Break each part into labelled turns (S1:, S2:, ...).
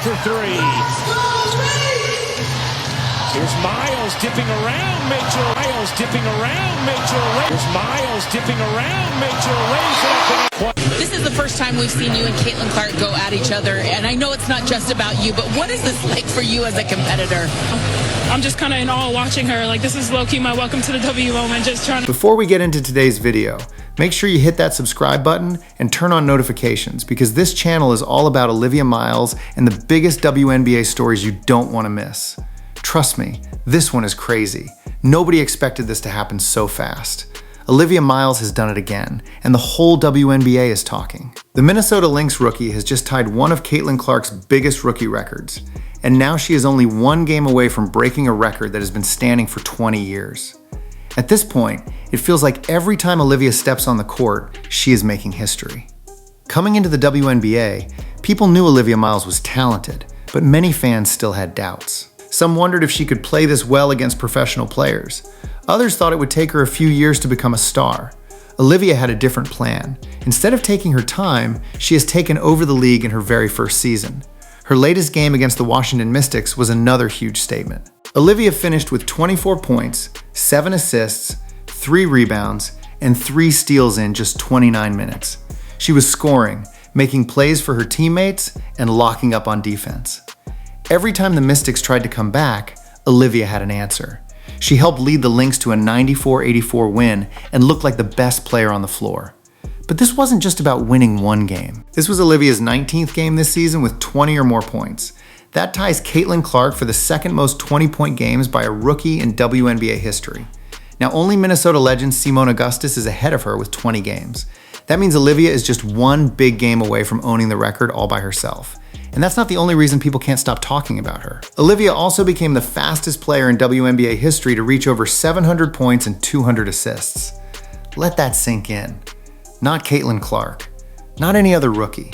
S1: for three. Here's Miles dipping around Mitchell. Miles dipping around Mitchell. Here's Miles dipping around Mitchell. Lays it up.
S2: This is the first time we've seen you and Caitlin Clarkâ go at each other, and I know it's not just about you, but what is this like for you as a competitor?
S3: I'm just kind of in awe watching her. Like, this is low-key my welcome to the W moment, just trying to...
S4: Before we get into today's video, make sure you hit that subscribe button and turn on notifications, because this channel is all about Olivia Miles and the biggest WNBA stories you don't want to miss. Trust me, this one is crazy. Nobody expected this to happen so fast. Olivia Miles has done it again, and the whole WNBA is talking. The Minnesota Lynx rookie has just tied one of Caitlin Clark's biggest rookie records, and now she is only one game away from breaking a record that has been standing for 20 years. At this point, it feels like every time Olivia steps on the court, she is making history. Coming into the WNBA, people knew Olivia Miles was talented, but many fans still had doubts. Some wondered if she could play this well against professional players. Others thought it would take her a few years to become a star. Olivia had a different plan. Instead of taking her time, she has taken over the league in her very first season. Her latest game against the Washington Mystics was another huge statement. Olivia finished with 24 points, 7 assists, 3 rebounds, and 3 steals in just 29 minutes. She was scoring, making plays for her teammates, and locking up on defense. Every time the Mystics tried to come back, Olivia had an answer. She helped lead the Lynx to a 94-84 win and looked like the best player on the floor. But this wasn't just about winning one game. This was Olivia's 19th game this season with 20 or more points. That ties Caitlin Clarkâ for the second most 20-point games by a rookie in WNBA history. Now, only Minnesota legend Seimone Augustus is ahead of her with 20 games. That means Olivia is just one big game away from owning the record all by herself. And that's not the only reason people can't stop talking about her. Olivia also became the fastest player in WNBA history to reach over 700 points and 200 assists. Let that sink in. Not Caitlin Clarkâ. Not any other rookie.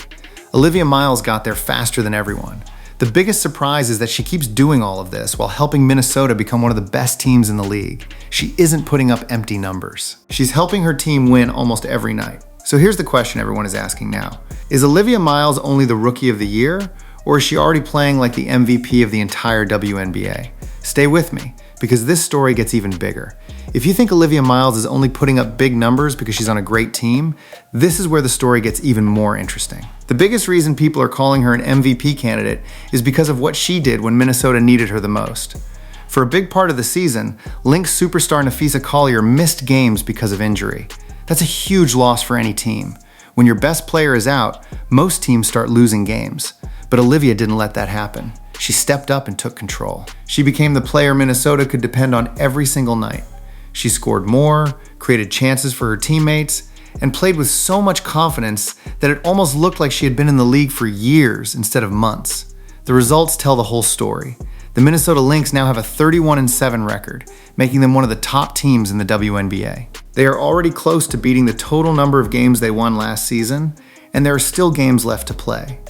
S4: Olivia Miles got there faster than everyone. The biggest surprise is that she keeps doing all of this while helping Minnesota become one of the best teams in the league. She isn't putting up empty numbers. She's helping her team win almost every night. So here's the question everyone is asking now. Is Olivia Miles only the Rookie of the Year, or is she already playing like the MVP of the entire WNBA? Stay with me, because this story gets even bigger. If you think Olivia Miles is only putting up big numbers because she's on a great team, this is where the story gets even more interesting. The biggest reason people are calling her an MVP candidate is because of what she did when Minnesota needed her the most. For a big part of the season, Lynx superstar Napheesa Collier missed games because of injury. That's a huge loss for any team. When your best player is out, most teams start losing games. But Olivia didn't let that happen. She stepped up and took control. She became the player Minnesota could depend on every single night. She scored more, created chances for her teammates, and played with so much confidence that it almost looked like she had been in the league for years instead of months. The results tell the whole story. The Minnesota Lynx now have a 31-7 record, making them one of the top teams in the WNBA. They are already close to beating the total number of games they won last season, and there are still games left to play.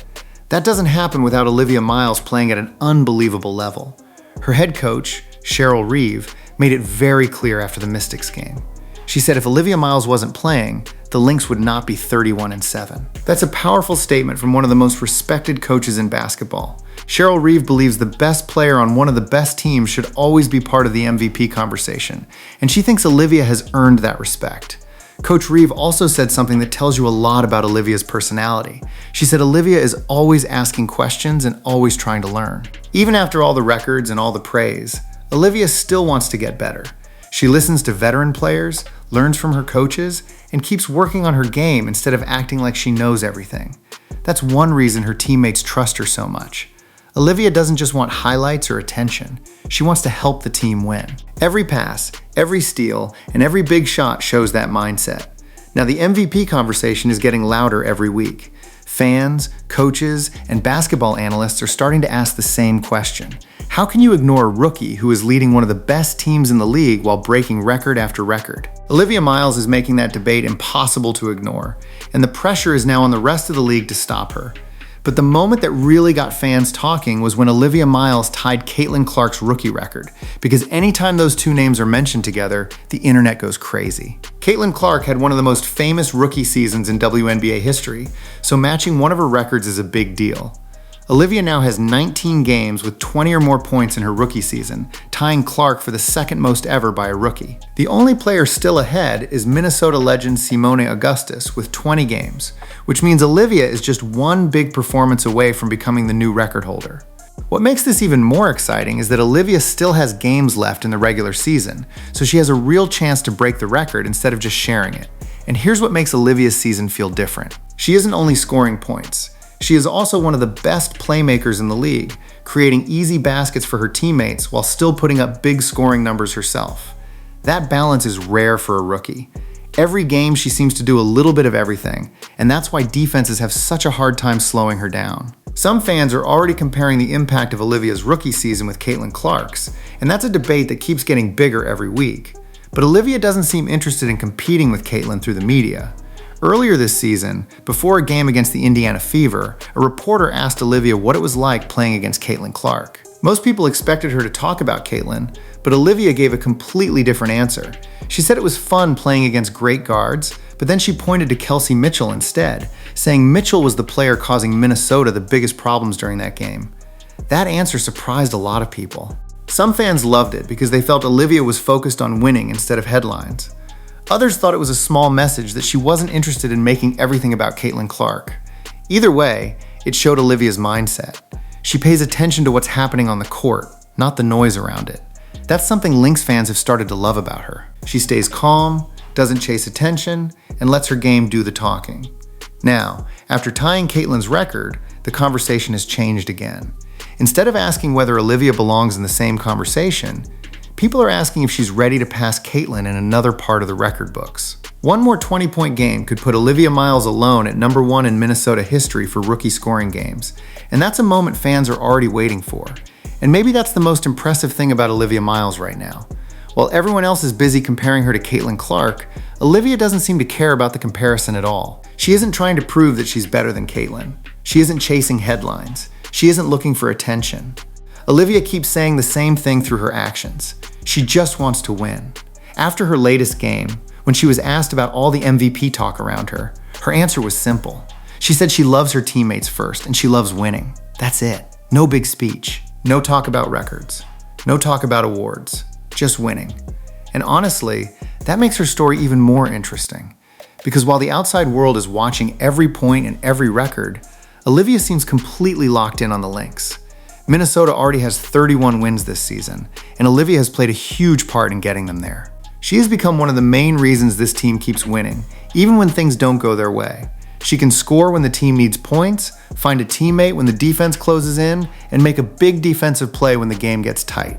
S4: That doesn't happen without Olivia Miles playing at an unbelievable level. Her head coach, Cheryl Reeve, made it very clear after the Mystics game. She said if Olivia Miles wasn't playing, the Lynx would not be 31-7. That's a powerful statement from one of the most respected coaches in basketball. Cheryl Reeve believes the best player on one of the best teams should always be part of the MVP conversation, and she thinks Olivia has earned that respect. Coach Reeve also said something that tells you a lot about Olivia's personality. She said Olivia is always asking questions and always trying to learn. Even after all the records and all the praise, Olivia still wants to get better. She listens to veteran players, learns from her coaches, and keeps working on her game instead of acting like she knows everything. That's one reason her teammates trust her so much. Olivia doesn't just want highlights or attention. She wants to help the team win. Every pass, every steal, and every big shot shows that mindset. Now the MVP conversation is getting louder every week. Fans, coaches, and basketball analysts are starting to ask the same question. How can you ignore a rookie who is leading one of the best teams in the league while breaking record after record? Olivia Miles is making that debate impossible to ignore, and the pressure is now on the rest of the league to stop her. But the moment that really got fans talking was when Olivia Miles tied Caitlin Clarkâ's rookie record, because anytime those two names are mentioned together, the internet goes crazy. Caitlin Clarkâ had one of the most famous rookie seasons in WNBA history, so matching one of her records is a big deal. Olivia now has 19 games with 20 or more points in her rookie season, tying Clark for the second most ever by a rookie. The only player still ahead is Minnesota legend Simone Augustus with 20 games, which means Olivia is just one big performance away from becoming the new record holder. What makes this even more exciting is that Olivia still has games left in the regular season, so she has a real chance to break the record instead of just sharing it. And here's what makes Olivia's season feel different. She isn't only scoring points. She is also one of the best playmakers in the league, creating easy baskets for her teammates while still putting up big scoring numbers herself. That balance is rare for a rookie. Every game she seems to do a little bit of everything, and that's why defenses have such a hard time slowing her down. Some fans are already comparing the impact of Olivia's rookie season with Caitlin Clark's, and that's a debate that keeps getting bigger every week. But Olivia doesn't seem interested in competing with Caitlin through the media. Earlier this season, before a game against the Indiana Fever, a reporter asked Olivia what it was like playing against Caitlin Clarkâ. Most people expected her to talk about Caitlin, but Olivia gave a completely different answer. She said it was fun playing against great guards, but then she pointed to Kelsey Mitchell instead, saying Mitchell was the player causing Minnesota the biggest problems during that game. That answer surprised a lot of people. Some fans loved it because they felt Olivia was focused on winning instead of headlines. Others thought it was a small message that she wasn't interested in making everything about Caitlin Clarkâ. Either way, it showed Olivia's mindset. She pays attention to what's happening on the court, not the noise around it. That's something Lynx fans have started to love about her. She stays calm, doesn't chase attention, and lets her game do the talking. Now, after tying Caitlin's record, the conversation has changed again. Instead of asking whether Olivia belongs in the same conversation, people are asking if she's ready to pass Caitlin in another part of the record books. One more 20-point game could put Olivia Miles alone at number 1 in Minnesota history for rookie scoring games, and that's a moment fans are already waiting for. And maybe that's the most impressive thing about Olivia Miles right now. While everyone else is busy comparing her to Caitlin Clarkâ, Olivia doesn't seem to care about the comparison at all. She isn't trying to prove that she's better than Caitlin. She isn't chasing headlines. She isn't looking for attention. Olivia keeps saying the same thing through her actions. She just wants to win. After her latest game, when she was asked about all the MVP talk around her, her answer was simple. She said she loves her teammates first and she loves winning. That's it. No big speech. No talk about records. No talk about awards. Just winning. And honestly, that makes her story even more interesting. Because while the outside world is watching every point and every record, Olivia seems completely locked in on the Lynx. Minnesota already has 31 wins this season, and Olivia has played a huge part in getting them there. She has become one of the main reasons this team keeps winning, even when things don't go their way. She can score when the team needs points, find a teammate when the defense closes in, and make a big defensive play when the game gets tight.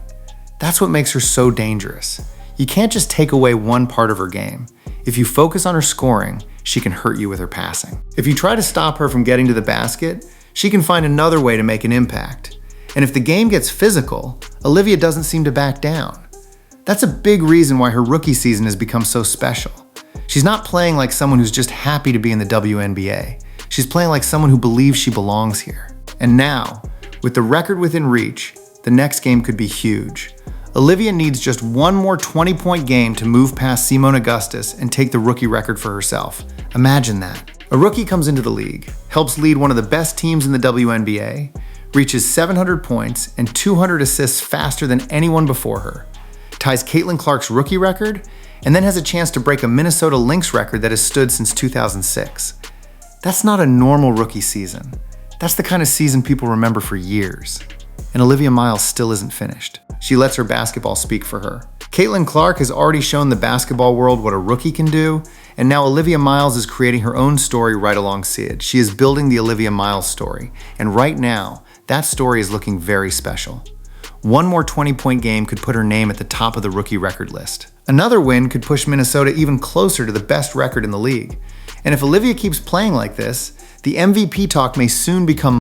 S4: That's what makes her so dangerous. You can't just take away one part of her game. If you focus on her scoring, she can hurt you with her passing. If you try to stop her from getting to the basket, she can find another way to make an impact. And if the game gets physical, Olivia doesn't seem to back down. That's a big reason why her rookie season has become so special. She's not playing like someone who's just happy to be in the WNBA. She's playing like someone who believes she belongs here. And now, with the record within reach, the next game could be huge. Olivia needs just one more 20-point game to move past Simone Augustus and take the rookie record for herself. Imagine that. A rookie comes into the league, helps lead one of the best teams in the WNBA, reaches 700 points and 200 assists faster than anyone before her, ties Caitlin Clark's rookie record, and then has a chance to break a Minnesota Lynx record that has stood since 2006. That's not a normal rookie season. That's the kind of season people remember for years. And Olivia Miles still isn't finished. She lets her basketball speak for her. Caitlin Clarkâ has already shown the basketball world what a rookie can do, and now Olivia Miles is creating her own story right alongside. She is building the Olivia Miles story, and right now, that story is looking very special. One more 20-point game could put her name at the top of the rookie record list. Another win could push Minnesota even closer to the best record in the league. And if Olivia keeps playing like this, the MVP talk may soon become